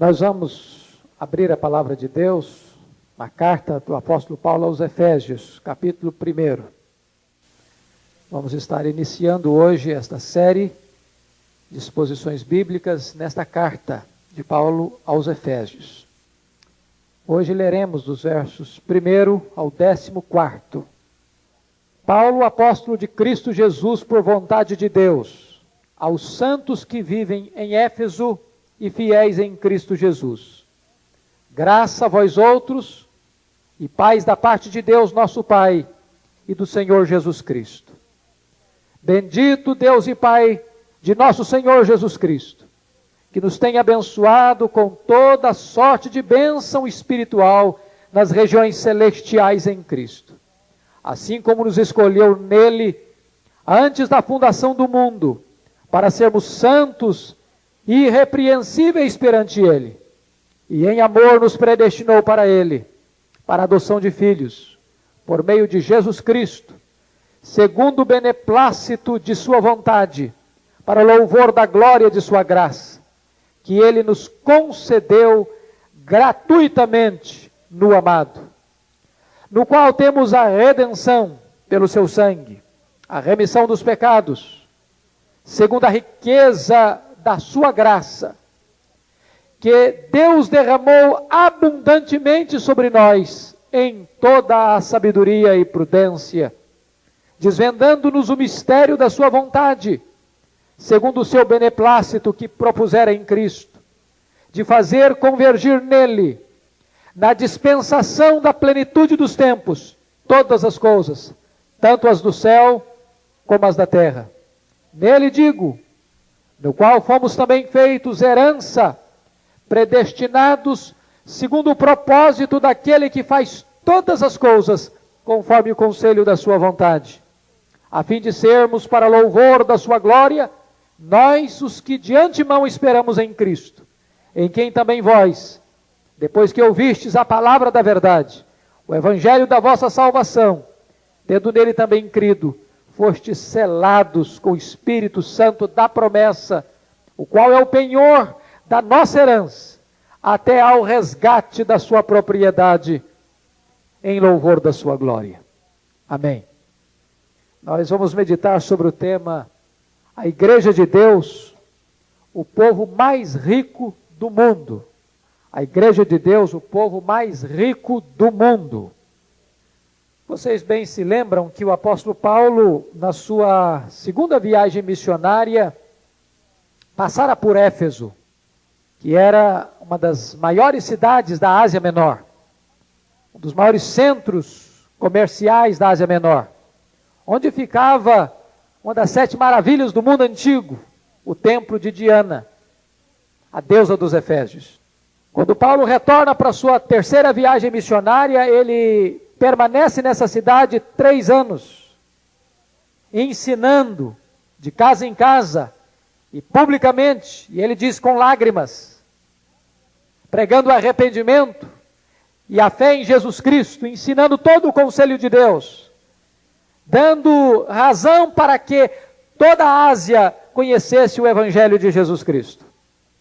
Nós vamos abrir a palavra de Deus na carta do apóstolo Paulo aos Efésios, capítulo 1. Vamos estar iniciando hoje esta série de exposições bíblicas nesta carta de Paulo aos Efésios. Hoje leremos dos versos 1 ao 14. Paulo, apóstolo de Cristo Jesus por vontade de Deus, aos santos que vivem em Éfeso e fiéis em Cristo Jesus. Graça a vós outros e paz da parte de Deus nosso Pai e do Senhor Jesus Cristo. Bendito Deus e Pai de nosso Senhor Jesus Cristo, que nos tem abençoado com toda sorte de bênção espiritual nas regiões celestiais em Cristo. Assim como nos escolheu nele antes da fundação do mundo, para sermos santos e irrepreensíveis perante ele, e em amor nos predestinou para ele, para a adoção de filhos, por meio de Jesus Cristo, segundo o beneplácito de sua vontade, para o louvor da glória de sua graça, que ele nos concedeu gratuitamente no amado, no qual temos a redenção pelo seu sangue, a remissão dos pecados, segundo a riqueza da sua graça, que Deus derramou abundantemente sobre nós em toda a sabedoria e prudência, desvendando-nos o mistério da sua vontade, segundo o seu beneplácito que propusera em Cristo, de fazer convergir nele, na dispensação da plenitude dos tempos, todas as coisas, tanto as do céu como as da terra. Nele digo, no qual fomos também feitos herança, predestinados segundo o propósito daquele que faz todas as coisas conforme o conselho da sua vontade, a fim de sermos para louvor da sua glória, nós os que de antemão esperamos em Cristo, em quem também vós, depois que ouvistes a palavra da verdade, o evangelho da vossa salvação, tendo nele também crido, fostes selados com o Espírito Santo da promessa, o qual é o penhor da nossa herança, até ao resgate da sua propriedade, em louvor da sua glória. Amém. Nós vamos meditar sobre o tema, a Igreja de Deus, o povo mais rico do mundo. A Igreja de Deus, o povo mais rico do mundo. Vocês bem se lembram que o apóstolo Paulo, na sua segunda viagem missionária, passara por Éfeso, que era uma das maiores cidades da Ásia Menor, um dos maiores centros comerciais da Ásia Menor, onde ficava uma das 7 maravilhas do mundo antigo, o templo de Diana, a deusa dos Efésios. Quando Paulo retorna para a sua terceira viagem missionária, ele permanece nessa cidade 3 anos, ensinando de casa em casa e publicamente, e ele diz com lágrimas, pregando arrependimento e a fé em Jesus Cristo, ensinando todo o conselho de Deus, dando razão para que toda a Ásia conhecesse o evangelho de Jesus Cristo.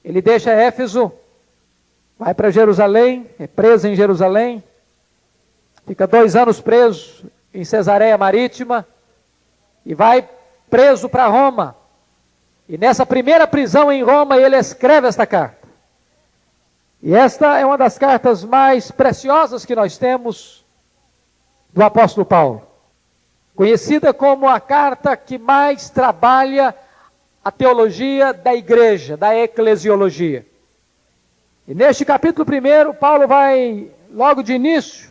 Ele deixa Éfeso, vai para Jerusalém, é preso em Jerusalém, fica 2 anos preso em Cesareia Marítima e vai preso para Roma. E nessa primeira prisão em Roma ele escreve esta carta. E esta é uma das cartas mais preciosas que nós temos do apóstolo Paulo. Conhecida como a carta que mais trabalha a teologia da igreja, da eclesiologia. E neste capítulo 1, Paulo vai, logo de início,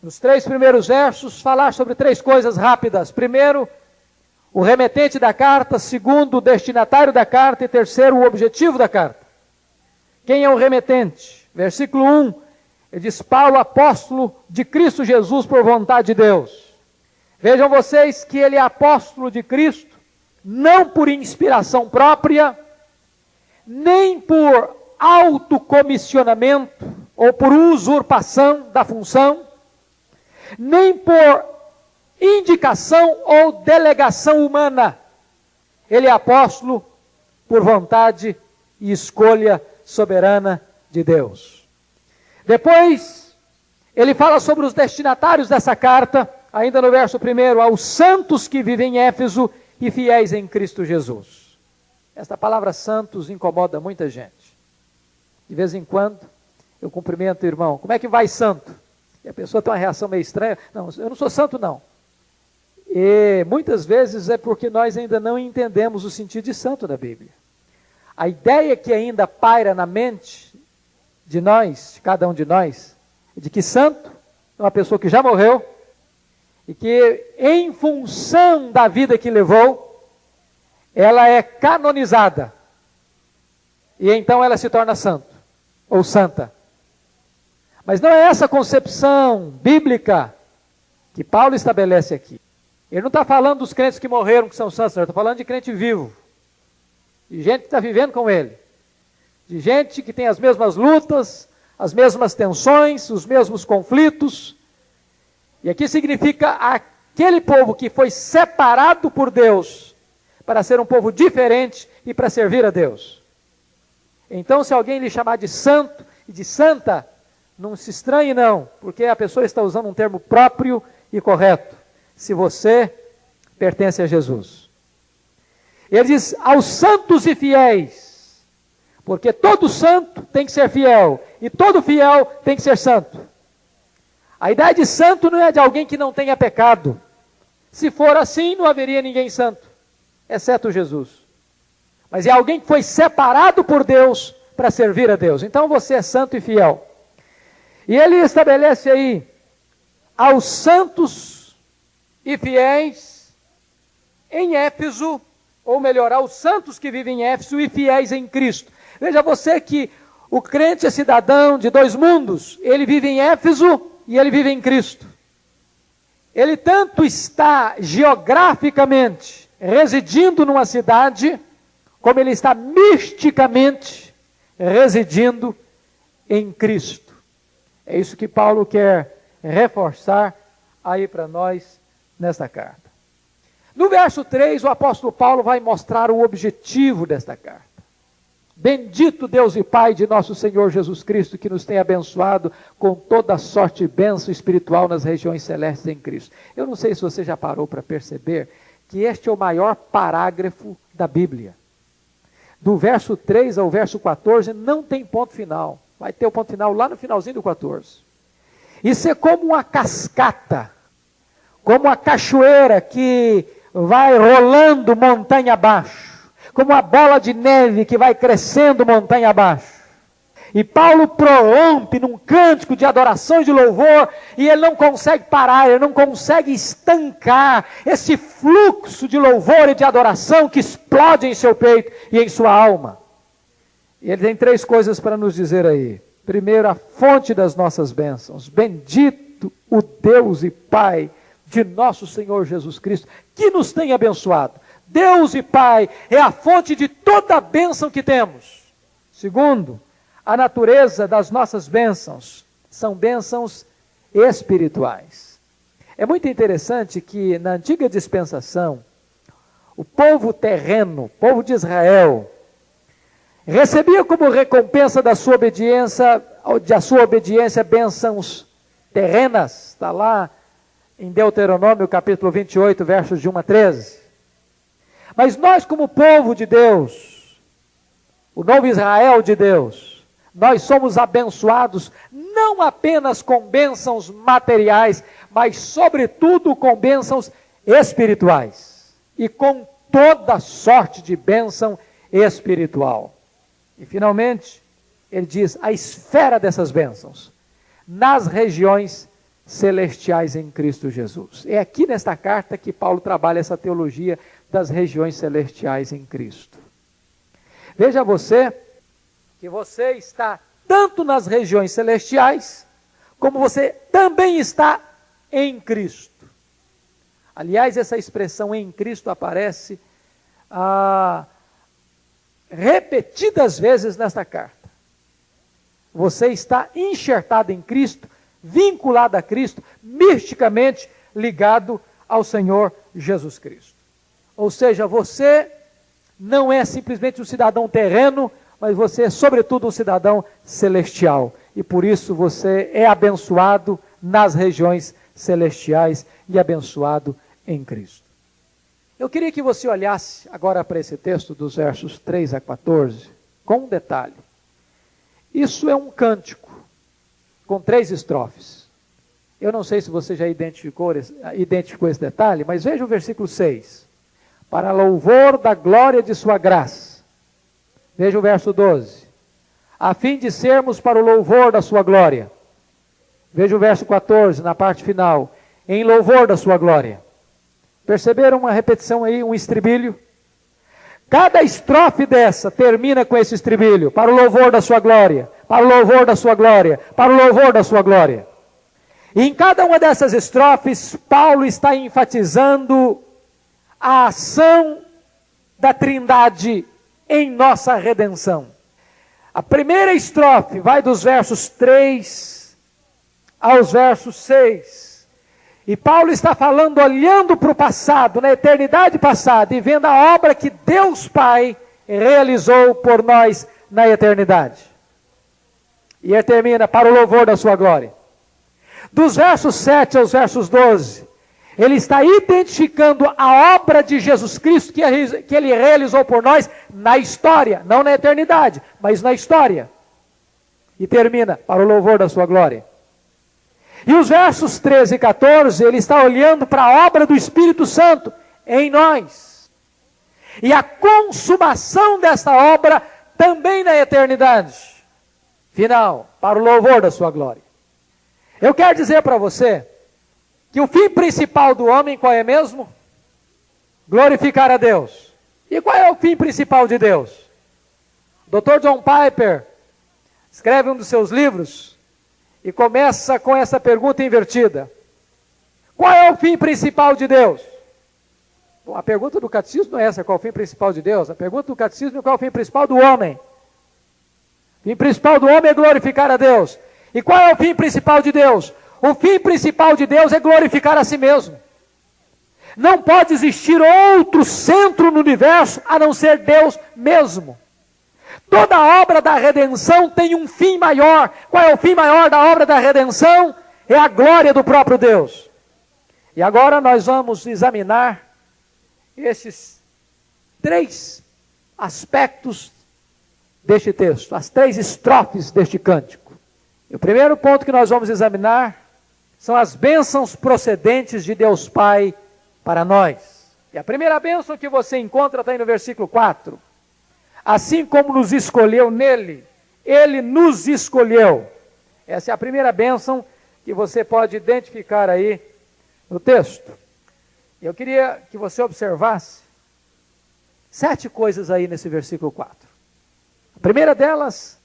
nos 3 primeiros versos, falar sobre 3 coisas rápidas. Primeiro, o remetente da carta. Segundo, o destinatário da carta. E terceiro, o objetivo da carta. Quem é o remetente? Versículo 1, ele diz, Paulo, apóstolo de Cristo Jesus por vontade de Deus. Vejam vocês que ele é apóstolo de Cristo, não por inspiração própria, nem por autocomissionamento, ou por usurpação da função, nem por indicação ou delegação humana. Ele é apóstolo por vontade e escolha soberana de Deus. Depois, ele fala sobre os destinatários dessa carta, ainda no verso 1, aos santos que vivem em Éfeso e fiéis em Cristo Jesus. Esta palavra santos incomoda muita gente. De vez em quando, eu cumprimento o irmão, como é que vai santo? E a pessoa tem uma reação meio estranha, não, eu não sou santo não. E muitas vezes é porque nós ainda não entendemos o sentido de santo da Bíblia. A ideia que ainda paira na mente de nós, de cada um de nós, é de que santo é uma pessoa que já morreu e que, em função da vida que levou, ela é canonizada. E então ela se torna santo ou santa. Mas não é essa concepção bíblica que Paulo estabelece aqui. Ele não está falando dos crentes que morreram, que são santos, ele está falando de crente vivo. De gente que está vivendo com ele. De gente que tem as mesmas lutas, as mesmas tensões, os mesmos conflitos. E aqui significa aquele povo que foi separado por Deus para ser um povo diferente e para servir a Deus. Então, se alguém lhe chamar de santo e de santa, não se estranhe não, porque a pessoa está usando um termo próprio e correto. Se você pertence a Jesus. Ele diz, aos santos e fiéis, porque todo santo tem que ser fiel, e todo fiel tem que ser santo. A ideia de santo não é de alguém que não tenha pecado. Se for assim, não haveria ninguém santo, exceto Jesus. Mas é alguém que foi separado por Deus para servir a Deus. Então você é santo e fiel. E ele estabelece aí, aos santos e fiéis em Éfeso, ou melhor, aos santos que vivem em Éfeso e fiéis em Cristo. Veja você que o crente é cidadão de dois mundos, ele vive em Éfeso e ele vive em Cristo. Ele tanto está geograficamente residindo numa cidade, como ele está misticamente residindo em Cristo. É isso que Paulo quer reforçar aí para nós nesta carta. No verso 3, o apóstolo Paulo vai mostrar o objetivo desta carta. Bendito Deus e Pai de nosso Senhor Jesus Cristo, que nos tem abençoado com toda sorte e bênção espiritual nas regiões celestes em Cristo. Eu não sei se você já parou para perceber que este é o maior parágrafo da Bíblia. Do verso 3 ao verso 14 não tem ponto final. Vai ter o ponto final lá no finalzinho do 14. Isso é como uma cascata, como uma cachoeira que vai rolando montanha abaixo, como uma bola de neve que vai crescendo montanha abaixo. E Paulo prorrompe num cântico de adoração e de louvor, e ele não consegue parar, ele não consegue estancar esse fluxo de louvor e de adoração que explode em seu peito e em sua alma. E ele tem três coisas para nos dizer aí. Primeiro, a fonte das nossas bênçãos. Bendito o Deus e Pai de nosso Senhor Jesus Cristo, que nos tem abençoado. Deus e Pai é a fonte de toda a bênção que temos. Segundo, a natureza das nossas bênçãos são bênçãos espirituais. É muito interessante que na antiga dispensação, o povo terreno, o povo de Israel, recebia como recompensa da sua obediência bênçãos terrenas. Está lá em Deuteronômio capítulo 28, versos de 1 a 13. Mas nós, como povo de Deus, o novo Israel de Deus, nós somos abençoados não apenas com bênçãos materiais, mas sobretudo com bênçãos espirituais. E com toda sorte de bênção espiritual. E finalmente, ele diz, a esfera dessas bênçãos, nas regiões celestiais em Cristo Jesus. É aqui nesta carta que Paulo trabalha essa teologia das regiões celestiais em Cristo. Veja você, que você está tanto nas regiões celestiais, como você também está em Cristo. Aliás, essa expressão em Cristo aparece repetidas vezes nesta carta. Você está enxertado em Cristo, vinculado a Cristo, misticamente ligado ao Senhor Jesus Cristo. Ou seja, você não é simplesmente um cidadão terreno, mas você é sobretudo um cidadão celestial. E por isso você é abençoado nas regiões celestiais e abençoado em Cristo. Eu queria que você olhasse agora para esse texto dos versos 3 a 14, com um detalhe. Isso é um cântico, com 3 estrofes. Eu não sei se você já identificou esse detalhe, mas veja o versículo 6. Para louvor da glória de sua graça. Veja o verso 12. A fim de sermos para o louvor da sua glória. Veja o verso 14, na parte final. Em louvor da sua glória. Perceberam uma repetição aí, um estribilho? Cada estrofe dessa termina com esse estribilho. Para o louvor da sua glória. Para o louvor da sua glória. Para o louvor da sua glória. E em cada uma dessas estrofes, Paulo está enfatizando a ação da Trindade em nossa redenção. A primeira estrofe vai dos versos 3 aos versos 6. E Paulo está falando, olhando para o passado, na eternidade passada, e vendo a obra que Deus Pai realizou por nós na eternidade. E ele termina, para o louvor da sua glória. Dos versos 7 aos versos 12, ele está identificando a obra de Jesus Cristo que ele realizou por nós na história, não na eternidade, mas na história. E termina, para o louvor da sua glória. E os versos 13 e 14, ele está olhando para a obra do Espírito Santo em nós. E a consumação desta obra também na eternidade. Final, para o louvor da sua glória. Eu quero dizer para você que o fim principal do homem qual é mesmo? Glorificar a Deus. E qual é o fim principal de Deus? O Dr. John Piper escreve um dos seus livros e começa com essa pergunta invertida. Qual é o fim principal de Deus? Bom, a pergunta do catecismo não é essa, qual é o fim principal de Deus? A pergunta do catecismo é qual é o fim principal do homem? O fim principal do homem é glorificar a Deus. E qual é o fim principal de Deus? O fim principal de Deus é glorificar a si mesmo. Não pode existir outro centro no universo a não ser Deus mesmo. Toda a obra da redenção tem um fim maior. Qual é o fim maior da obra da redenção? É a glória do próprio Deus. E agora nós vamos examinar esses 3 aspectos deste texto, as 3 estrofes deste cântico. E o primeiro ponto que nós vamos examinar são as bênçãos procedentes de Deus Pai para nós. E a primeira bênção que você encontra está aí no versículo 4. Assim como nos escolheu nele, ele nos escolheu. Essa é a primeira bênção que você pode identificar aí no texto. Eu queria que você observasse 7 coisas aí nesse versículo 4. A primeira delas,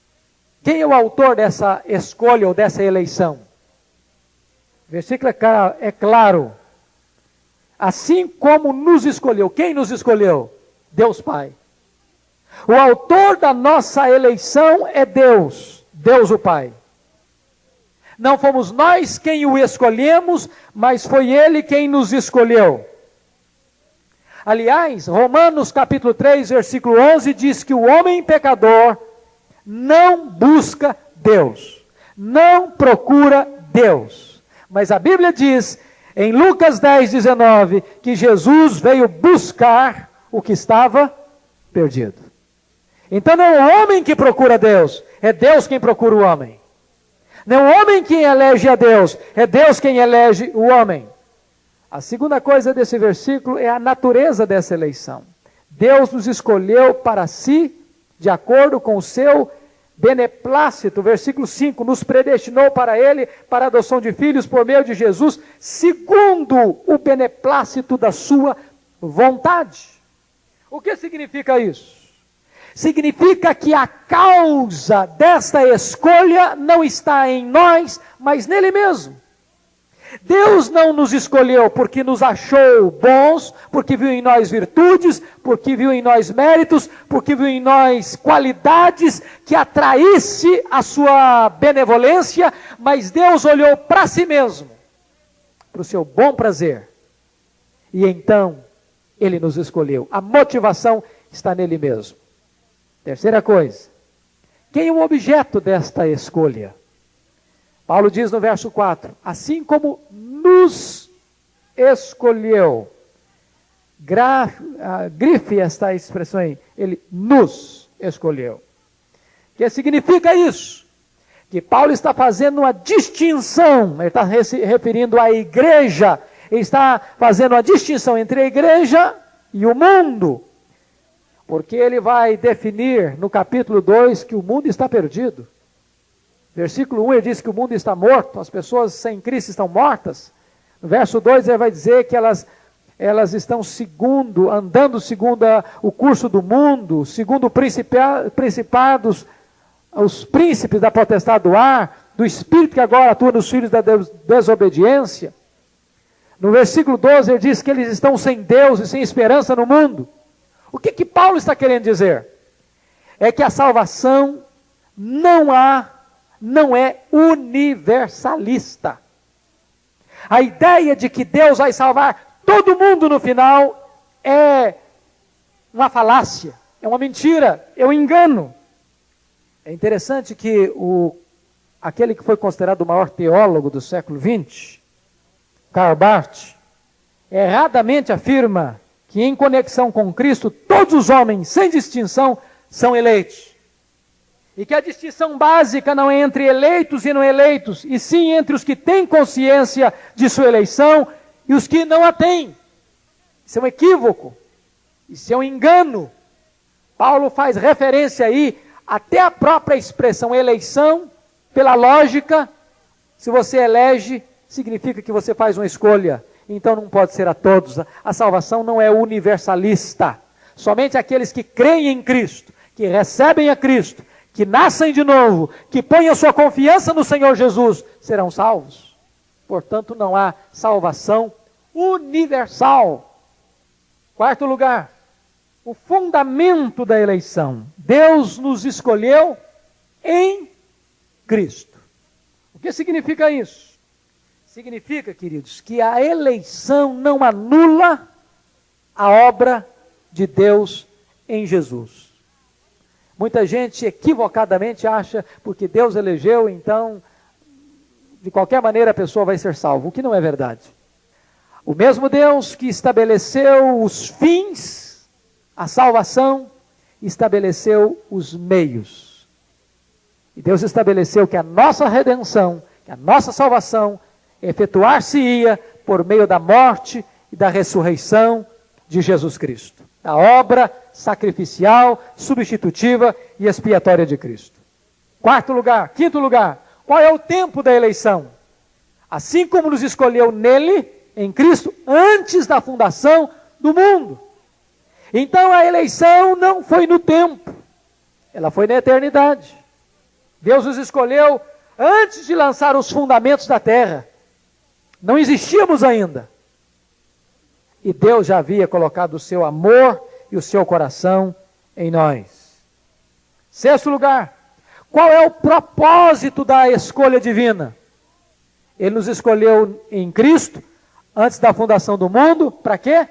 quem é o autor dessa escolha ou dessa eleição? O versículo é claro. Assim como nos escolheu. Quem nos escolheu? Deus Pai. O autor da nossa eleição é Deus. Deus o Pai. Não fomos nós quem o escolhemos, mas foi Ele quem nos escolheu. Aliás, Romanos capítulo 3, versículo 11, diz que o homem pecador não busca Deus, não procura Deus. Mas a Bíblia diz, em Lucas 10, 19, que Jesus veio buscar o que estava perdido. Então não é o homem que procura Deus, é Deus quem procura o homem. Não é o homem quem elege a Deus, é Deus quem elege o homem. A segunda coisa desse versículo é a natureza dessa eleição. Deus nos escolheu para si, de acordo com o seu beneplácito, versículo 5, nos predestinou para Ele, para a adoção de filhos por meio de Jesus, segundo o beneplácito da sua vontade. O que significa isso? Significa que a causa desta escolha não está em nós, mas nele mesmo. Deus não nos escolheu porque nos achou bons, porque viu em nós virtudes, porque viu em nós méritos, porque viu em nós qualidades que atraísse a sua benevolência, mas Deus olhou para si mesmo, para o seu bom prazer, e então Ele nos escolheu. A motivação está nele mesmo. Terceira coisa, Quem é o objeto desta escolha? Paulo diz no verso 4, assim como nos escolheu. Grife esta expressão aí, ele nos escolheu. O que significa isso? Que Paulo está fazendo uma distinção, ele está se referindo à igreja, ele está fazendo uma distinção entre a igreja e o mundo, porque ele vai definir no capítulo 2 que o mundo está perdido. Versículo 1 ele diz que o mundo está morto, as pessoas sem Cristo estão mortas. No verso 2 ele vai dizer que elas estão andando segundo o curso do mundo, segundo principados, os príncipes da potestade do ar, do espírito que agora atua nos filhos da desobediência. No versículo 12 ele diz que eles estão sem Deus e sem esperança no mundo. O que Paulo está querendo dizer? É que a salvação não é universalista. A ideia de que Deus vai salvar todo mundo no final é uma falácia, é uma mentira, é um engano. É interessante que aquele que foi considerado o maior teólogo do século XX, Karl Barth, erradamente afirma que em conexão com Cristo, todos os homens, sem distinção, são eleitos. E que a distinção básica não é entre eleitos e não eleitos, e sim entre os que têm consciência de sua eleição e os que não a têm. Isso é um equívoco, isso é um engano. Paulo faz referência aí até a própria expressão eleição, pela lógica, se você elege, significa que você faz uma escolha. Então não pode ser a todos. A salvação não é universalista. Somente aqueles que creem em Cristo, que recebem a Cristo, que nascem de novo, que põem a sua confiança no Senhor Jesus, serão salvos. Portanto, não há salvação universal. Quarto lugar, o fundamento da eleição. Deus nos escolheu em Cristo. O que significa isso? Significa, queridos, que a eleição não anula a obra de Deus em Jesus. Muita gente equivocadamente acha, porque Deus elegeu, então, de qualquer maneira a pessoa vai ser salva, o que não é verdade. O mesmo Deus que estabeleceu os fins, a salvação, estabeleceu os meios. E Deus estabeleceu que a nossa redenção, que a nossa salvação, efetuar-se-ia por meio da morte e da ressurreição de Jesus Cristo. A obra sacrificial, substitutiva e expiatória de Cristo. Quinto lugar, qual é o tempo da eleição? Assim como nos escolheu nele, em Cristo, antes da fundação do mundo. Então a eleição não foi no tempo, ela foi na eternidade. Deus nos escolheu antes de lançar os fundamentos da terra. Não existíamos ainda. E Deus já havia colocado o seu amor e o seu coração em nós. Sexto lugar, qual é o propósito da escolha divina? Ele nos escolheu em Cristo, antes da fundação do mundo, para quê?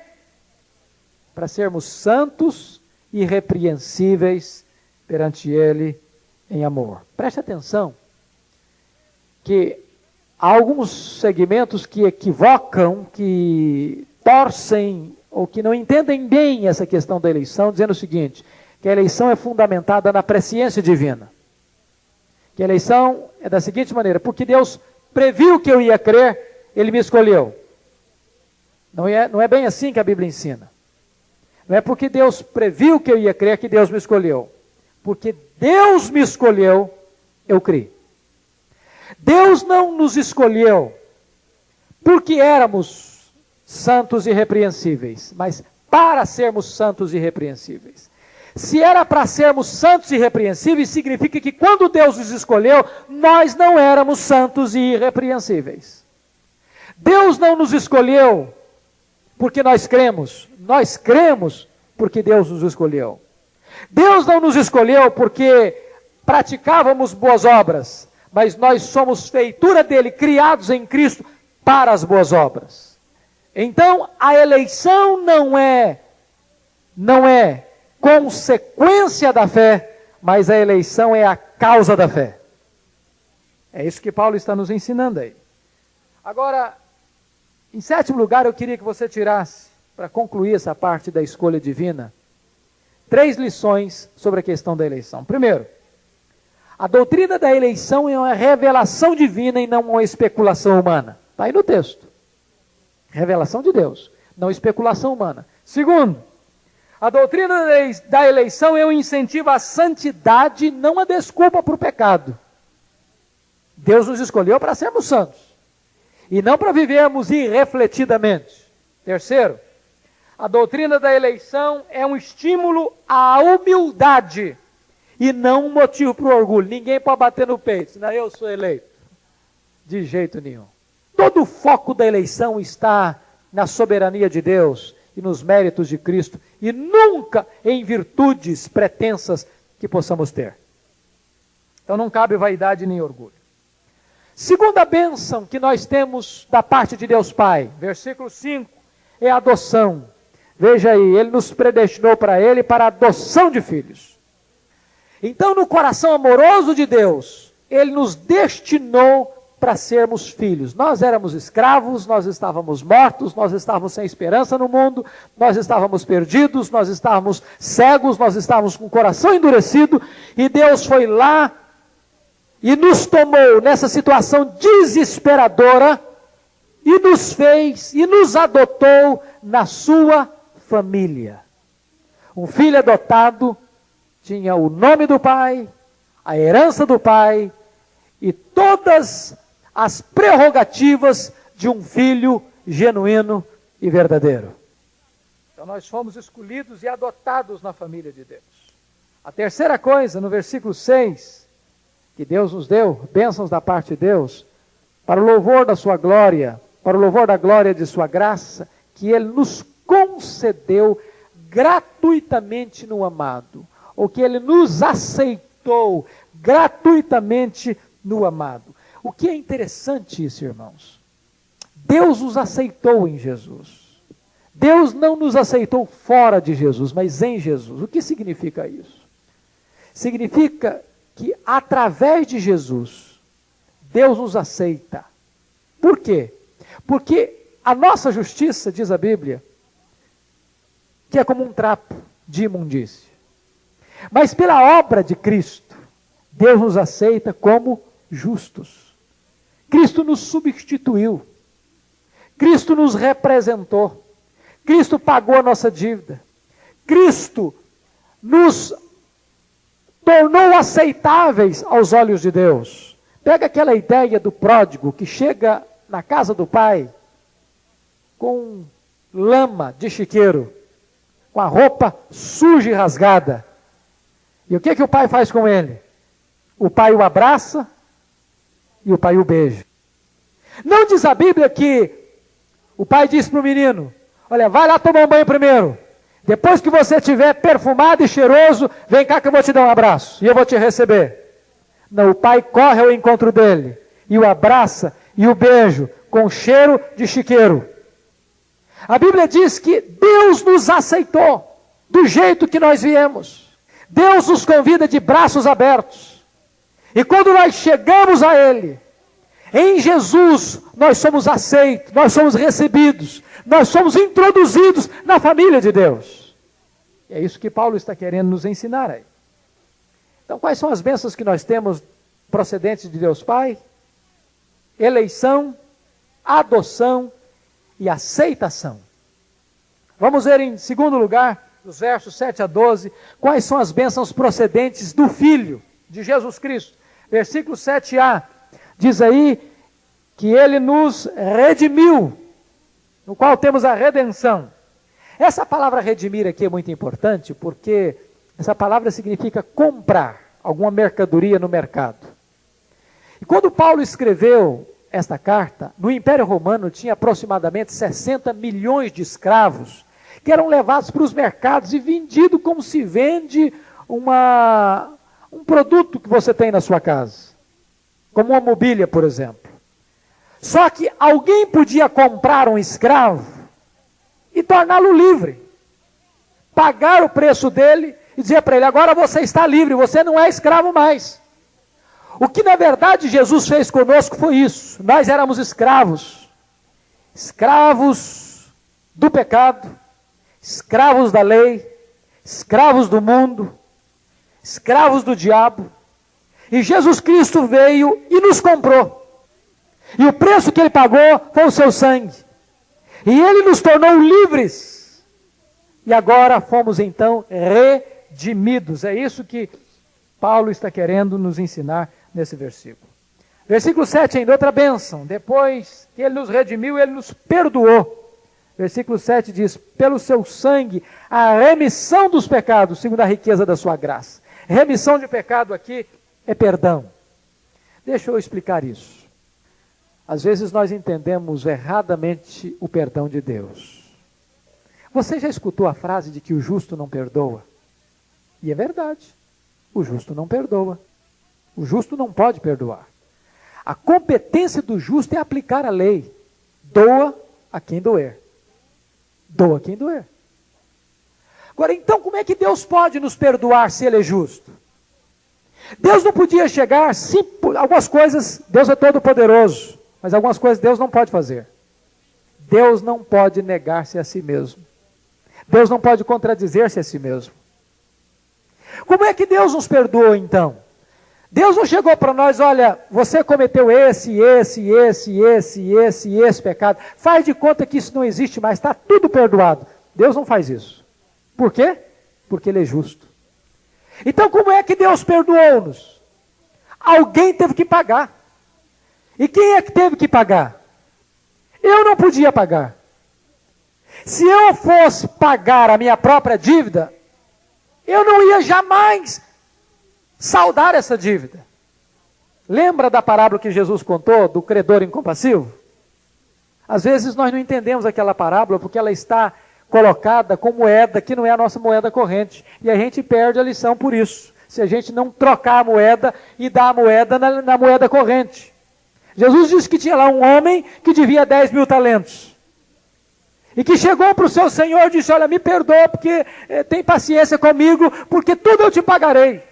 Para sermos santos e irrepreensíveis perante Ele em amor. Preste atenção, que há alguns segmentos que equivocam, que torcem ou que não entendem bem essa questão da eleição, dizendo o seguinte, que a eleição é fundamentada na presciência divina. Que a eleição é da seguinte maneira, porque Deus previu que eu ia crer, Ele me escolheu. Não é bem assim que a Bíblia ensina. Não é porque Deus previu que eu ia crer que Deus me escolheu. Porque Deus me escolheu, eu criei. Deus não nos escolheu porque éramos santos e irrepreensíveis, mas para sermos santos e irrepreensíveis. Se era para sermos santos e irrepreensíveis, significa que quando Deus nos escolheu, nós não éramos santos e irrepreensíveis. Deus não nos escolheu porque nós cremos porque Deus nos escolheu. Deus não nos escolheu porque praticávamos boas obras, mas nós somos feitura dele, criados em Cristo para as boas obras. Então, a eleição não é consequência da fé, mas a eleição é a causa da fé. É isso que Paulo está nos ensinando aí. Agora, em sétimo lugar, eu queria que você tirasse, para concluir essa parte da escolha divina, 3 lições sobre a questão da eleição. Primeiro, a doutrina da eleição é uma revelação divina e não uma especulação humana. Está aí no texto. Revelação de Deus, não especulação humana. Segundo, a doutrina da eleição é um incentivo à santidade, não a desculpa para o pecado. Deus nos escolheu para sermos santos, e não para vivermos irrefletidamente. Terceiro, a doutrina da eleição é um estímulo à humildade, e não um motivo para o orgulho. Ninguém pode bater no peito, senão eu sou eleito. De jeito nenhum. Todo o foco da eleição está na soberania de Deus e nos méritos de Cristo, e nunca em virtudes pretensas que possamos ter. Então não cabe vaidade nem orgulho. Segunda bênção que nós temos da parte de Deus Pai, versículo 5, é a adoção. Veja aí, Ele nos predestinou para Ele para a adoção de filhos. Então, no coração amoroso de Deus, Ele nos destinou para sermos filhos. Nós éramos escravos, nós estávamos mortos, nós estávamos sem esperança no mundo, nós estávamos perdidos, nós estávamos cegos, nós estávamos com o coração endurecido, e Deus foi lá e nos tomou nessa situação desesperadora e nos fez e nos adotou na sua família. Um filho adotado tinha o nome do pai, a herança do pai e todas as prerrogativas de um filho genuíno e verdadeiro. Então nós fomos escolhidos e adotados na família de Deus. A terceira coisa, no versículo 6, que Deus nos deu, bênçãos da parte de Deus, para o louvor da sua glória, para o louvor da glória de sua graça, que Ele nos concedeu gratuitamente no amado, ou que Ele nos aceitou gratuitamente no amado. O que é interessante isso, irmãos? Deus nos aceitou em Jesus. Deus não nos aceitou fora de Jesus, mas em Jesus. O que significa isso? Significa que através de Jesus, Deus nos aceita. Por quê? Porque a nossa justiça, diz a Bíblia, que é como um trapo de imundície. Mas pela obra de Cristo, Deus nos aceita como justos. Cristo nos substituiu. Cristo nos representou. Cristo pagou a nossa dívida. Cristo nos tornou aceitáveis aos olhos de Deus. Pega aquela ideia do pródigo que chega na casa do pai com lama de chiqueiro, com a roupa suja e rasgada. E o que o pai faz com ele? O pai o abraça e o pai o beija. Não diz a Bíblia que o pai disse para o menino: olha, vai lá tomar um banho primeiro. Depois que você estiver perfumado e cheiroso, vem cá que eu vou te dar um abraço e eu vou te receber. Não, o pai corre ao encontro dele e o abraça e o beijo com cheiro de chiqueiro. A Bíblia diz que Deus nos aceitou do jeito que nós viemos. Deus nos convida de braços abertos. E quando nós chegamos a Ele, em Jesus, nós somos aceitos, nós somos recebidos, nós somos introduzidos na família de Deus. E é isso que Paulo está querendo nos ensinar aí. Então, quais são as bênçãos que nós temos procedentes de Deus Pai? Eleição, adoção e aceitação. Vamos ver em segundo lugar, dos versos 7 a 12, quais são as bênçãos procedentes do Filho de Jesus Cristo. Versículo 7a, diz aí que Ele nos redimiu, no qual temos a redenção. Essa palavra redimir aqui é muito importante, porque essa palavra significa comprar alguma mercadoria no mercado. E quando Paulo escreveu esta carta, no Império Romano tinha aproximadamente 60 milhões de escravos que eram levados para os mercados e vendidos como se vende um produto que você tem na sua casa, como uma mobília, por exemplo. Só que alguém podia comprar um escravo e torná-lo livre, pagar o preço dele e dizer para ele: agora você está livre, você não é escravo mais. O que na verdade Jesus fez conosco foi isso. Nós éramos escravos. Escravos do pecado, escravos da lei, escravos do mundo, escravos do diabo. E Jesus Cristo veio e nos comprou. E o preço que Ele pagou foi o seu sangue. E Ele nos tornou livres. E agora fomos então redimidos. É isso que Paulo está querendo nos ensinar nesse versículo. Versículo 7 ainda, outra bênção. Depois que Ele nos redimiu, Ele nos perdoou. Versículo 7 diz, pelo seu sangue, a remissão dos pecados, segundo a riqueza da sua graça. Remissão de pecado aqui é perdão. Deixa eu explicar isso. Às vezes nós entendemos erradamente o perdão de Deus. Você já escutou a frase de que o justo não perdoa? E é verdade. O justo não perdoa. O justo não pode perdoar. A competência do justo é aplicar a lei. Doa a quem doer. Doa a quem doer. Agora, então, como é que Deus pode nos perdoar se Ele é justo? Deus não podia chegar, algumas coisas, Deus é todo poderoso, mas algumas coisas Deus não pode fazer. Deus não pode negar-se a si mesmo. Deus não pode contradizer-se a si mesmo. Como é que Deus nos perdoou então? Deus não chegou para nós, olha, você cometeu esse pecado, faz de conta que isso não existe mais, está tudo perdoado. Deus não faz isso. Por quê? Porque Ele é justo. Então como é que Deus perdoou-nos? Alguém teve que pagar. E quem é que teve que pagar? Eu não podia pagar. Se eu fosse pagar a minha própria dívida, eu não ia jamais saldar essa dívida. Lembra da parábola que Jesus contou do credor incompassivo? Às vezes nós não entendemos aquela parábola porque ela está colocada com moeda que não é a nossa moeda corrente. E a gente perde a lição por isso. Se a gente não trocar a moeda e dar a moeda na moeda corrente. Jesus disse que tinha lá um homem que devia 10 mil talentos. E que chegou para o seu senhor e disse, olha, me perdoa porque tem paciência comigo, porque tudo eu te pagarei.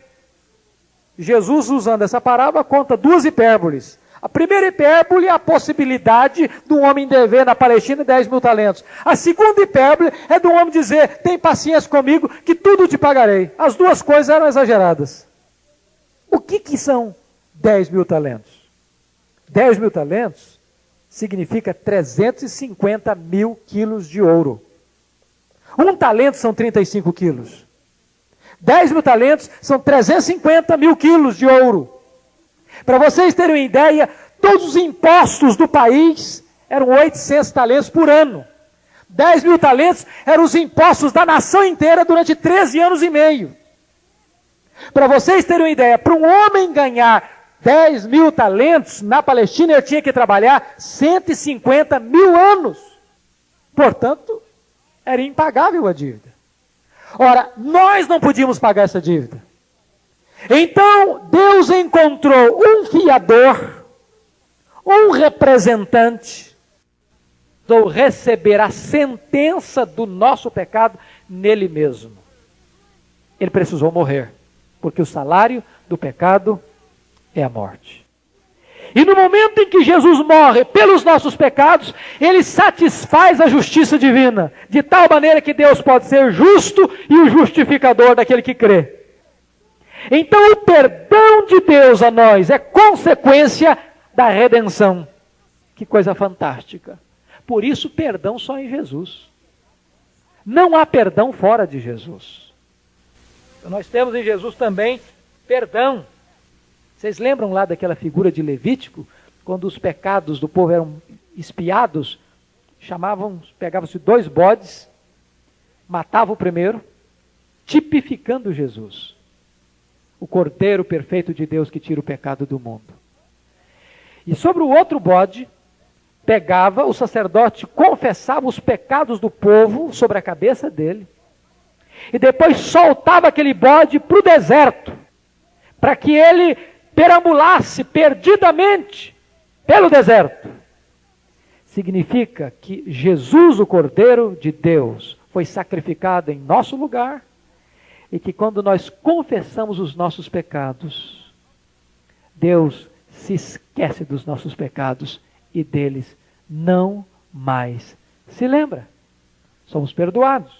Jesus, usando essa parábola, conta duas hipérboles. A primeira hipérbole é a possibilidade de um homem dever na Palestina 10 mil talentos. A segunda hipérbole é de um homem dizer, tem paciência comigo, que tudo te pagarei. As duas coisas eram exageradas. O que são 10 mil talentos? 10 mil talentos significa 350 mil quilos de ouro. Um talento são 35 quilos. 10 mil talentos são 350 mil quilos de ouro. Para vocês terem uma ideia, todos os impostos do país eram 800 talentos por ano. 10 mil talentos eram os impostos da nação inteira durante 13 anos e meio. Para vocês terem uma ideia, para um homem ganhar 10 mil talentos, na Palestina ele tinha que trabalhar 150 mil anos. Portanto, era impagável a dívida. Ora, nós não podíamos pagar essa dívida. Então, Deus encontrou um fiador, um representante, ou receber a sentença do nosso pecado nele mesmo. Ele precisou morrer, porque o salário do pecado é a morte. E no momento em que Jesus morre pelos nossos pecados, Ele satisfaz a justiça divina, de tal maneira que Deus pode ser justo e o justificador daquele que crê. Então o perdão de Deus a nós é consequência da redenção. Que coisa fantástica. Por isso perdão só em Jesus. Não há perdão fora de Jesus. Então, nós temos em Jesus também perdão. Vocês lembram lá daquela figura de Levítico, quando os pecados do povo eram expiados, pegavam-se 2 bodes, matavam o primeiro, tipificando Jesus, o Cordeiro perfeito de Deus que tira o pecado do mundo. E sobre o outro bode, o sacerdote confessava os pecados do povo sobre a cabeça dele, e depois soltava aquele bode para o deserto, para que ele perambulasse perdidamente pelo deserto. Significa que Jesus, o Cordeiro de Deus, foi sacrificado em nosso lugar, e que quando nós confessamos os nossos pecados, Deus se esquece dos nossos pecados e deles não mais se lembra. Somos perdoados.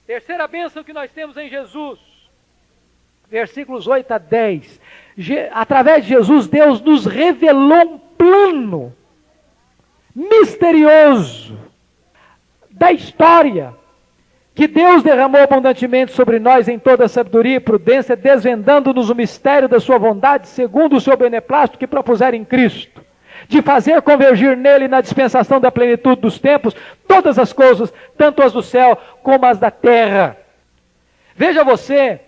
Terceira bênção que nós temos em Jesus, versículos 8 a 10. Através de Jesus, Deus nos revelou um plano misterioso da história, que Deus derramou abundantemente sobre nós em toda sabedoria e prudência, desvendando-nos o mistério da sua vontade, segundo o seu beneplácito que propuser em Cristo, de fazer convergir nele, na dispensação da plenitude dos tempos, todas as coisas, tanto as do céu como as da terra. Veja você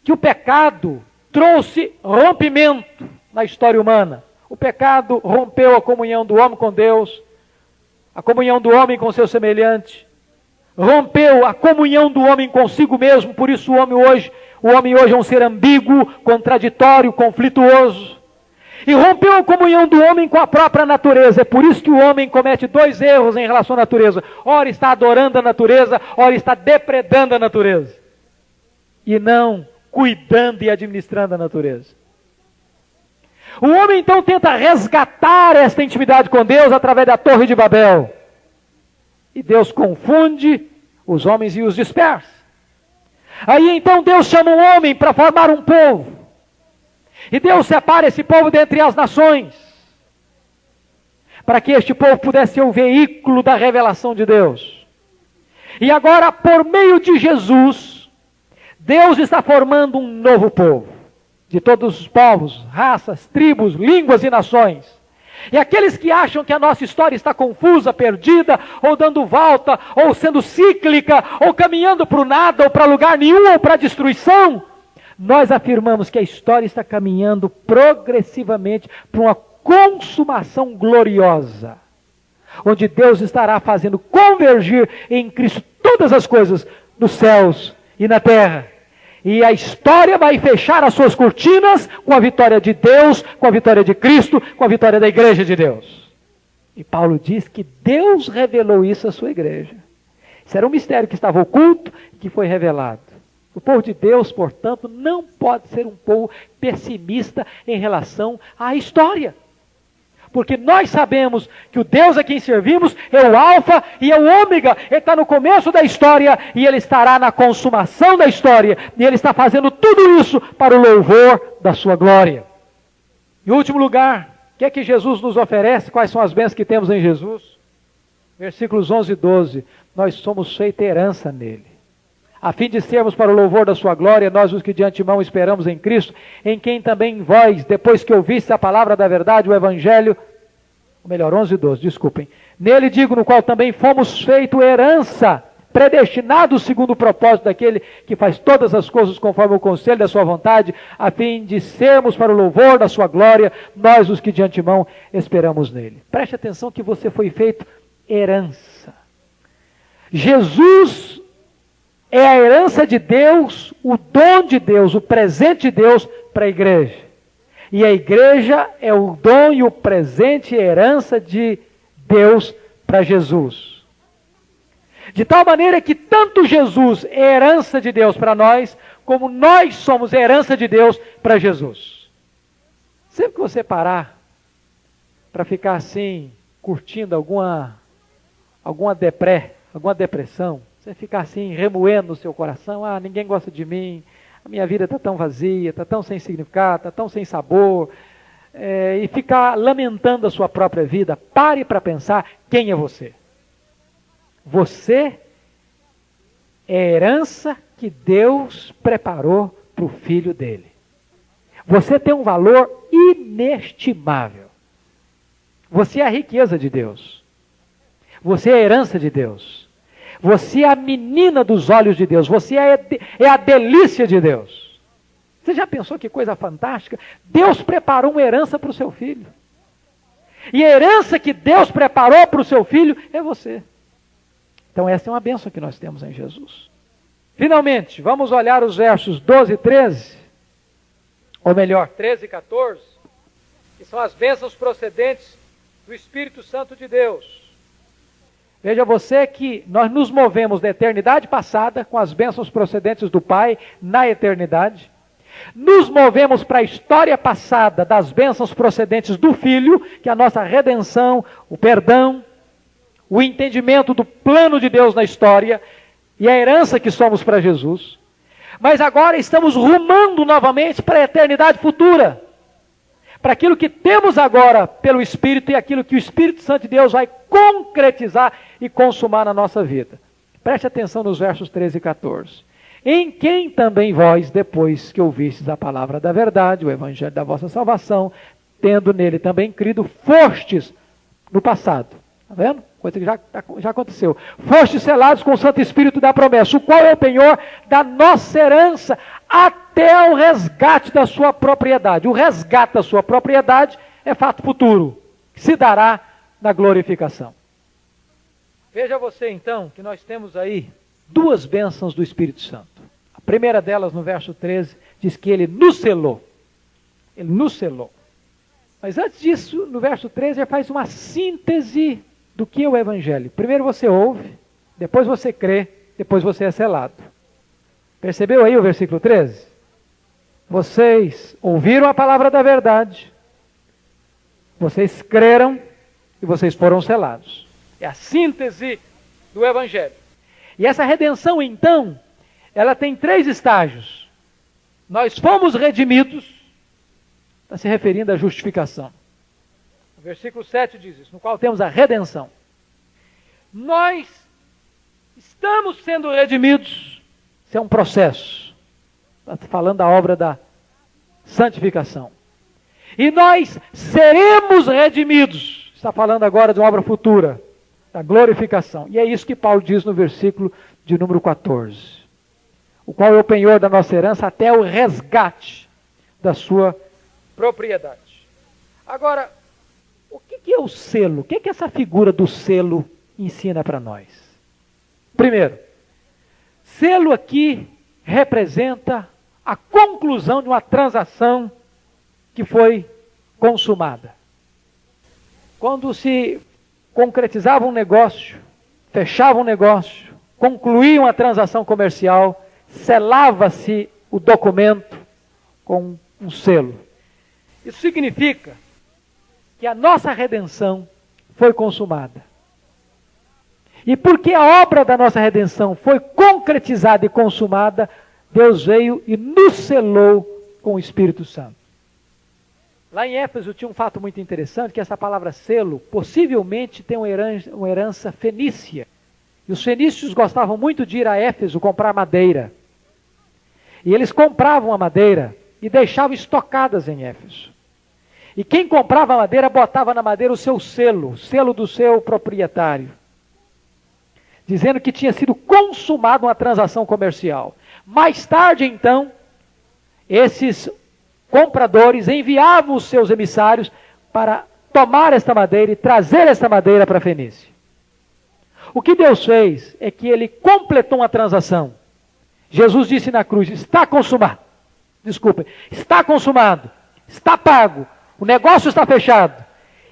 que o pecado trouxe rompimento na história humana. O pecado rompeu a comunhão do homem com Deus, a comunhão do homem com seu semelhante, rompeu a comunhão do homem consigo mesmo. Por isso o homem hoje é um ser ambíguo, contraditório, conflituoso. E rompeu a comunhão do homem com a própria natureza. É por isso que o homem comete dois erros em relação à natureza. Ora está adorando a natureza, ora está depredando a natureza. E não cuidando e administrando a natureza. O homem então tenta resgatar esta intimidade com Deus através da Torre de Babel. E Deus confunde os homens e os dispersa. Aí então Deus chama um homem para formar um povo. E Deus separa esse povo dentre as nações, para que este povo pudesse ser o veículo da revelação de Deus. E agora, por meio de Jesus, Deus está formando um novo povo, de todos os povos, raças, tribos, línguas e nações. E aqueles que acham que a nossa história está confusa, perdida, ou dando volta, ou sendo cíclica, ou caminhando para o nada, ou para lugar nenhum, ou para a destruição, nós afirmamos que a história está caminhando progressivamente para uma consumação gloriosa, onde Deus estará fazendo convergir em Cristo todas as coisas nos céus e na terra. E a história vai fechar as suas cortinas com a vitória de Deus, com a vitória de Cristo, com a vitória da igreja de Deus. E Paulo diz que Deus revelou isso à sua igreja. Isso era um mistério que estava oculto e que foi revelado. O povo de Deus, portanto, não pode ser um povo pessimista em relação à história. Porque nós sabemos que o Deus a quem servimos é o Alfa e é o Ômega. Ele está no começo da história e Ele estará na consumação da história. E Ele está fazendo tudo isso para o louvor da sua glória. Em último lugar, o que é que Jesus nos oferece? Quais são as bênçãos que temos em Jesus? Versículos 11 e 12. Nós somos feita herança nele, a fim de sermos para o louvor da sua glória, nós os que de antemão esperamos em Cristo, em quem também vós, depois que ouvistes a palavra da verdade, o Evangelho, ou melhor, 11 e 12, desculpem, nele digo, no qual também fomos feito herança, predestinados segundo o propósito daquele que faz todas as coisas conforme o conselho da sua vontade, a fim de sermos para o louvor da sua glória, nós os que de antemão esperamos nele. Preste atenção que você foi feito herança. Jesus é a herança de Deus, o dom de Deus, o presente de Deus para a igreja. E a igreja é o dom e o presente e a herança de Deus para Jesus. De tal maneira que tanto Jesus é herança de Deus para nós, como nós somos herança de Deus para Jesus. Sempre que você parar para ficar assim, curtindo alguma depressão, você ficar assim, remoendo no seu coração, ninguém gosta de mim, a minha vida está tão vazia, está tão sem significado, está tão sem sabor, e ficar lamentando a sua própria vida, pare para pensar quem é você. Você é a herança que Deus preparou para o Filho dele. Você tem um valor inestimável. Você é a riqueza de Deus. Você é a herança de Deus. Você é a menina dos olhos de Deus. Você é a delícia de Deus. Você já pensou que coisa fantástica? Deus preparou uma herança para o seu filho. E a herança que Deus preparou para o seu filho é você. Então essa é uma bênção que nós temos em Jesus. Finalmente, vamos olhar os versos 12 e 13. Ou melhor, 13 e 14. Que são as bênçãos procedentes do Espírito Santo de Deus. Veja você que nós nos movemos da eternidade passada com as bênçãos procedentes do Pai na eternidade. Nos movemos para a história passada das bênçãos procedentes do Filho, que é a nossa redenção, o perdão, o entendimento do plano de Deus na história e a herança que somos para Jesus. Mas agora estamos rumando novamente para a eternidade futura, para aquilo que temos agora pelo Espírito e aquilo que o Espírito Santo de Deus vai concretizar e consumar na nossa vida. Preste atenção nos versos 13 e 14. Em quem também vós, depois que ouvistes a palavra da verdade, o evangelho da vossa salvação, tendo nele também crido, fostes no passado. Está vendo? Coisa que já aconteceu. Fostes selados com o Santo Espírito da promessa, o qual é o penhor da nossa herança, até o resgate da sua propriedade. O resgate da sua propriedade é fato futuro, que se dará na glorificação. Veja você então que nós temos aí duas bênçãos do Espírito Santo. A primeira delas, no verso 13, diz que ele nos selou. Ele nos selou. Mas antes disso, no verso 13, ele faz uma síntese do que é o Evangelho. Primeiro você ouve, depois você crê, depois você é selado. Percebeu aí o versículo 13? Vocês ouviram a palavra da verdade, vocês creram e vocês foram selados. É a síntese do Evangelho. E essa redenção, então, ela tem 3 estágios. Nós fomos redimidos, está se referindo à justificação. O versículo 7 diz isso, no qual temos a redenção. Nós estamos sendo redimidos, isso é um processo. Está falando da obra da santificação. E nós seremos redimidos, está falando agora de uma obra futura, da glorificação. E é isso que Paulo diz no versículo de número 14. O qual é o penhor da nossa herança até o resgate da sua propriedade. Agora, o que é o selo? O que essa figura do selo ensina para nós? Primeiro, selo aqui representa a conclusão de uma transação que foi consumada. Quando se concretizava um negócio, fechava um negócio, concluía uma transação comercial, selava-se o documento com um selo. Isso significa que a nossa redenção foi consumada. E porque a obra da nossa redenção foi concretizada e consumada, Deus veio e nos selou com o Espírito Santo. Lá em Éfeso tinha um fato muito interessante, que essa palavra selo possivelmente tem uma herança fenícia. E os fenícios gostavam muito de ir a Éfeso comprar madeira. E eles compravam a madeira e deixavam estocadas em Éfeso. E quem comprava a madeira botava na madeira o seu selo, o selo do seu proprietário, dizendo que tinha sido consumada uma transação comercial. Mais tarde, então, esses compradores enviavam os seus emissários para tomar esta madeira e trazer esta madeira para a Fenícia. O que Deus fez é que ele completou uma transação. Jesus disse na cruz, está consumado. Desculpe, está consumado, está pago, o negócio está fechado.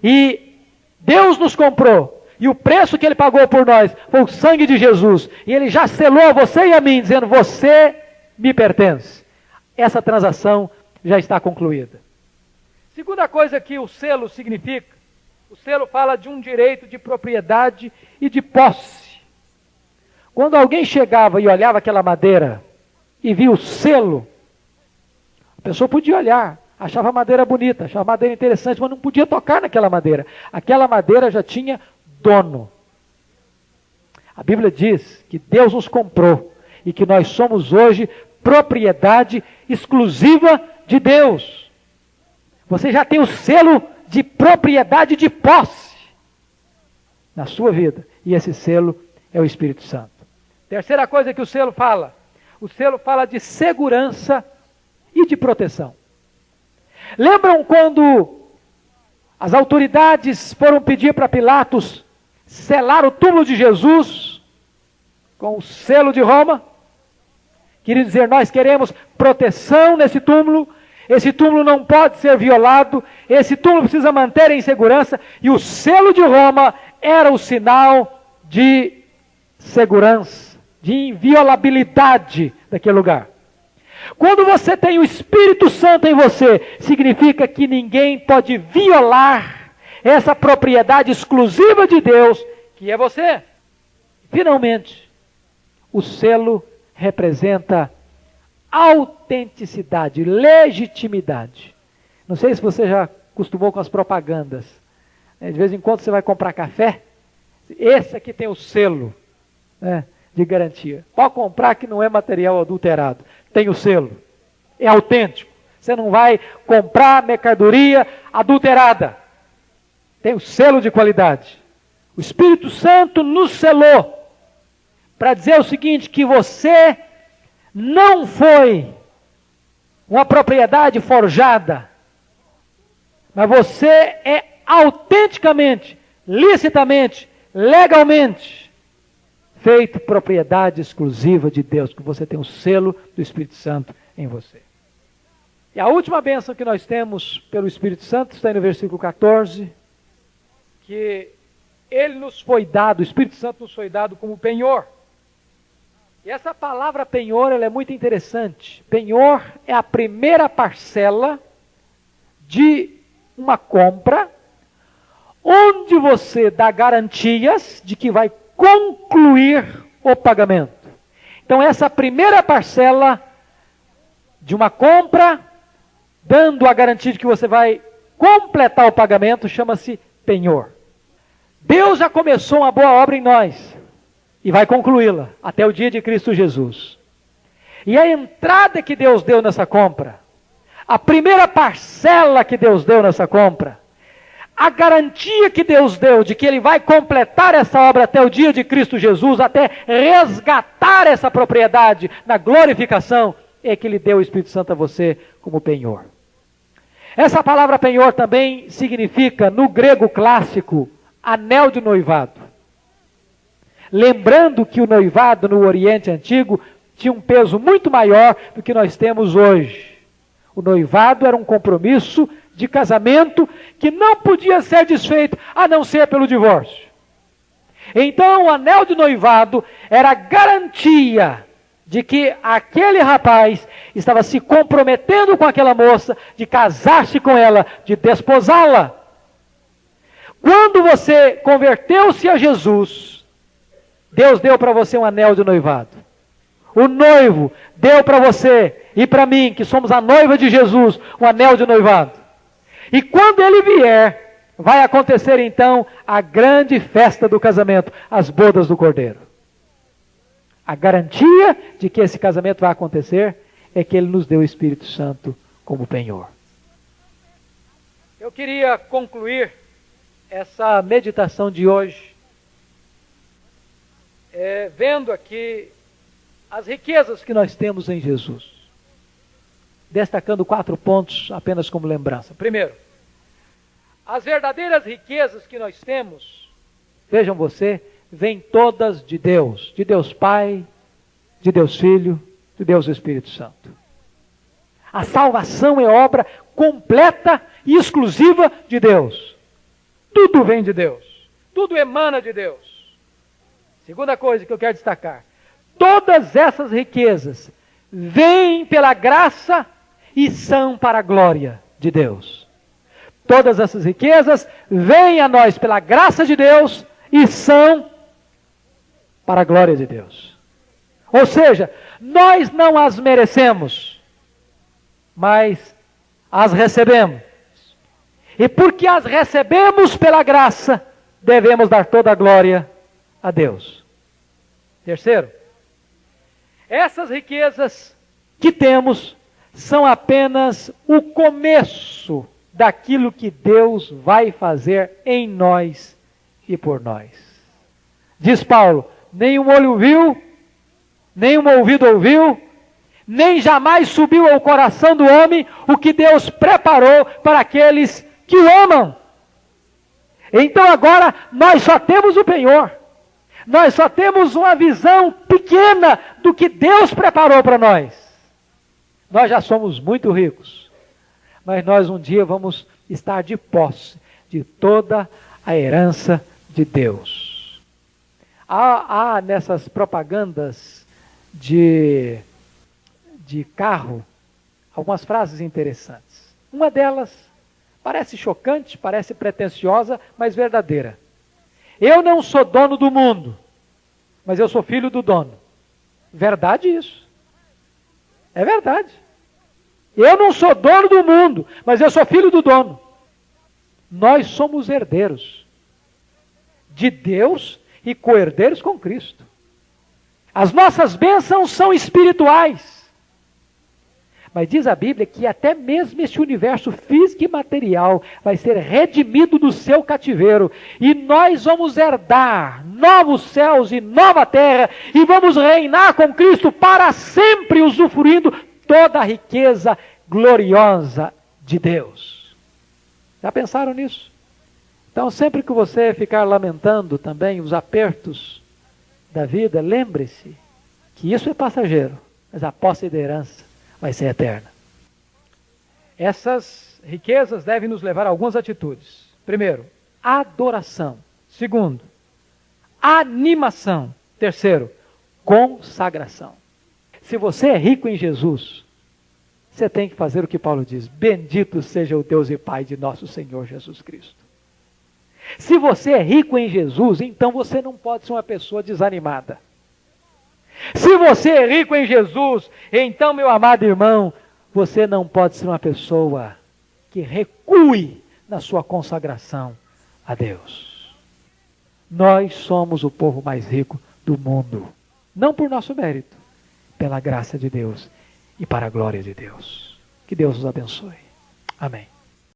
E Deus nos comprou. E o preço que ele pagou por nós foi o sangue de Jesus. E ele já selou a você e a mim, dizendo, você me pertence. Essa transação já está concluída. Segunda coisa que o selo significa, o selo fala de um direito de propriedade e de posse. Quando alguém chegava e olhava aquela madeira e via o selo, a pessoa podia olhar, achava a madeira bonita, achava a madeira interessante, mas não podia tocar naquela madeira. Aquela madeira já tinha dono. A Bíblia diz que Deus nos comprou e que nós somos hoje propriedade exclusiva de Deus. Você já tem o selo de propriedade de posse na sua vida. E esse selo é o Espírito Santo. Terceira coisa que o selo fala de segurança e de proteção. Lembram quando as autoridades foram pedir para Pilatos selar o túmulo de Jesus com o selo de Roma? Queria dizer, nós queremos proteção nesse túmulo, esse túmulo não pode ser violado, esse túmulo precisa manter em segurança, e o selo de Roma era o sinal de segurança, de inviolabilidade daquele lugar. Quando você tem o Espírito Santo em você, significa que ninguém pode violar essa propriedade exclusiva de Deus, que é você. Finalmente, o selo representa autenticidade, legitimidade. Não sei se você já acostumou com as propagandas. De vez em quando você vai comprar café, esse aqui tem o selo, né, de garantia. Pode comprar que não é material adulterado. Tem o selo. É autêntico. Você não vai comprar mercadoria adulterada. Tem o selo de qualidade. O Espírito Santo nos selou para dizer o seguinte, que você não foi uma propriedade forjada, mas você é autenticamente, licitamente, legalmente feito propriedade exclusiva de Deus, que você tem o selo do Espírito Santo em você. E a última bênção que nós temos pelo Espírito Santo está aí no versículo 14, que ele nos foi dado, o Espírito Santo nos foi dado como penhor. E essa palavra penhor, ela é muito interessante. Penhor é a primeira parcela de uma compra, onde você dá garantias de que vai concluir o pagamento. Então essa primeira parcela de uma compra, dando a garantia de que você vai completar o pagamento, chama-se penhor. Deus já começou uma boa obra em nós e vai concluí-la até o dia de Cristo Jesus. E a entrada que Deus deu nessa compra, a primeira parcela que Deus deu nessa compra, a garantia que Deus deu de que Ele vai completar essa obra até o dia de Cristo Jesus, até resgatar essa propriedade na glorificação, é que Ele deu o Espírito Santo a você como penhor. Essa palavra penhor também significa, no grego clássico, anel de noivado. Lembrando que o noivado no Oriente Antigo tinha um peso muito maior do que nós temos hoje. O noivado era um compromisso de casamento que não podia ser desfeito a não ser pelo divórcio. Então o anel de noivado era a garantia de que aquele rapaz estava se comprometendo com aquela moça, de casar-se com ela, de desposá-la. Quando você converteu-se a Jesus, Deus deu para você um anel de noivado. O noivo deu para você e para mim, que somos a noiva de Jesus, um anel de noivado. E quando ele vier, vai acontecer então a grande festa do casamento, as bodas do Cordeiro. A garantia de que esse casamento vai acontecer é que ele nos deu o Espírito Santo como penhor. Eu queria concluir essa meditação de hoje vendo aqui as riquezas que nós temos em Jesus, destacando 4 pontos apenas como lembrança. Primeiro, as verdadeiras riquezas que nós temos, vejam você, vêm todas de Deus Pai, de Deus Filho, de Deus Espírito Santo. A salvação é obra completa e exclusiva de Deus. Tudo vem de Deus, tudo emana de Deus. Segunda coisa que eu quero destacar, todas essas riquezas vêm pela graça e são para a glória de Deus. Todas essas riquezas vêm a nós pela graça de Deus e são para a glória de Deus. Ou seja, nós não as merecemos, mas as recebemos. E porque as recebemos pela graça, devemos dar toda a glória a Deus. Terceiro, essas riquezas que temos são apenas o começo daquilo que Deus vai fazer em nós e por nós. Diz Paulo, nenhum olho viu, nenhum ouvido ouviu, nem jamais subiu ao coração do homem o que Deus preparou para aqueles que o amam. Então agora nós só temos o penhor. Nós só temos uma visão pequena do que Deus preparou para nós. Nós já somos muito ricos, mas nós um dia vamos estar de posse de toda a herança de Deus. Há nessas propagandas de de carro algumas frases interessantes. Uma delas parece chocante, parece pretensiosa, mas verdadeira. Eu não sou dono do mundo, mas eu sou filho do dono. Verdade isso. É verdade. Eu não sou dono do mundo, mas eu sou filho do dono. Nós somos herdeiros de Deus e co-herdeiros com Cristo. As nossas bênçãos são espirituais. Mas diz a Bíblia que até mesmo este universo físico e material vai ser redimido do seu cativeiro. E nós vamos herdar novos céus e nova terra. E vamos reinar com Cristo para sempre, usufruindo toda a riqueza gloriosa de Deus. Já pensaram nisso? Então, sempre que você ficar lamentando também os apertos da vida, lembre-se que isso é passageiro, mas a posse da herança vai ser eterna. Essas riquezas devem nos levar a algumas atitudes. Primeiro, adoração. Segundo, animação. Terceiro, consagração. Se você é rico em Jesus, você tem que fazer o que Paulo diz: bendito seja o Deus e Pai de nosso Senhor Jesus Cristo. Se você é rico em Jesus, então você não pode ser uma pessoa desanimada. Se você é rico em Jesus, então, meu amado irmão, você não pode ser uma pessoa que recue na sua consagração a Deus. Nós somos o povo mais rico do mundo, não por nosso mérito, pela graça de Deus e para a glória de Deus. Que Deus os abençoe. Amém.